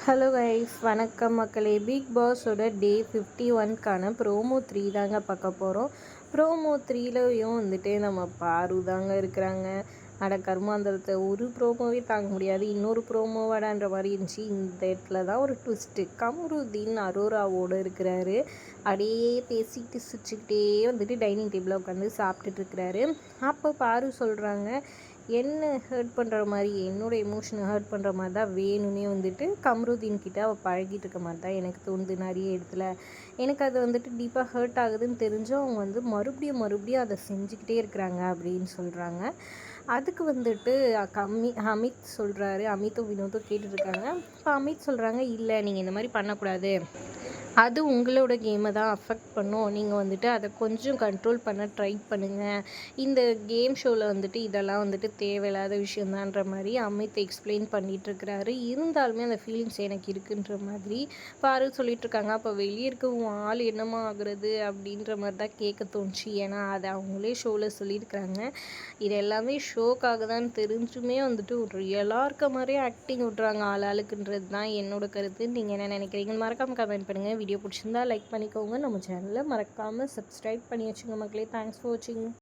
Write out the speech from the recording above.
Hello guys, வணக்கம் மக்களே. Big பாஸோட டே 51க்கான promo 3 தாங்க பார்க்க போகிறோம். ப்ரோமோ 3லையும் வந்துட்டு நம்ம பாரு தாங்க இருக்கிறாங்க. அட கர்மாந்தரத்தை ஒரு ப்ரோமோவே தாங்க முடியாது, இன்னொரு ப்ரோமோவாடான்ற மாதிரி இருந்துச்சு. இந்த இடத்துல தான் ஒரு ட்விஸ்ட்டு. கமருதீன் அரோராவோடு இருக்கிறாரு. அப்படியே பேசிக்கிட்டு சிரிச்சுக்கிட்டே வந்துட்டு டைனிங் டேபிளில் உட்காந்து சாப்பிட்டுட்டு இருக்கிறாரு. அப்போ பாரு சொல்கிறாங்க, என்ன ஹர்ட் பண்ணுற மாதிரி, என்னோடய எமோஷனை ஹர்ட் பண்ணுற மாதிரி தான் வேணும்னே வந்துட்டு கம்ருதீன் கிட்ட அவள் பழகிட்டு இருக்க மாதிரி தான் எனக்கு தோணுது. நிறைய இடத்துல எனக்கு அது வந்துட்டு டீப்பாக ஹர்ட் ஆகுதுன்னு தெரிஞ்சும் அவங்க வந்து மறுபடியும் அதை செஞ்சுக்கிட்டே இருக்கிறாங்க அப்படின்னு சொல்கிறாங்க. அதுக்கு வந்துட்டு அமித் சொல்கிறாரு. அமித்தும் வினோத்தும் கேட்டுட்ருக்காங்க. இப்போ அமித் சொல்கிறாங்க, இல்லை நீங்கள் இந்த மாதிரி பண்ணக்கூடாது, அது உங்களோட கேமை தான் அஃபெக்ட் பண்ணும், நீங்கள் வந்துட்டு அதை கொஞ்சம் கண்ட்ரோல் பண்ண ட்ரை பண்ணுங்கள், இந்த கேம் ஷோவில் வந்துட்டு இதெல்லாம் வந்துட்டு தேவையில்லாத விஷயந்தான்ற மாதிரி அமித் எக்ஸ்பிளைன் பண்ணிகிட்ருக்கிறாரு. இருந்தாலுமே அந்த ஃபீலிங்ஸ் எனக்கு இருக்குன்ற மாதிரி பாரு சொல்லிகிட்ருக்காங்க. அப்போ வெளியே இருக்க உன் ஆள் என்னமா ஆகுறது அப்படின்ற மாதிரி தான் கேட்க தோணுச்சு. ஏன்னா அதை அவங்களே ஷோவில் சொல்லியிருக்கிறாங்க. இது எல்லாமே ஷோக்காக தான் தெரிஞ்சுமே வந்துட்டு ஒரு ரியலாக இருக்க மாதிரியே ஆக்டிங் விட்றாங்க ஆளுக்குன்றது தான் என்னோட கருத்து. நீங்கள் என்ன நினைக்கிறீங்கன்னு மறக்காமல் கமெண்ட் பண்ணுங்கள். வீடியோ பிடிச்சிருந்தா லைக் பண்ணிக்கோங்க. நம்ம சேனலை மறக்காமல் சப்ஸ்கிரைப் பண்ணி வச்சுங்க மக்களே. தேங்க்ஸ் ஃபார் வாட்சிங்.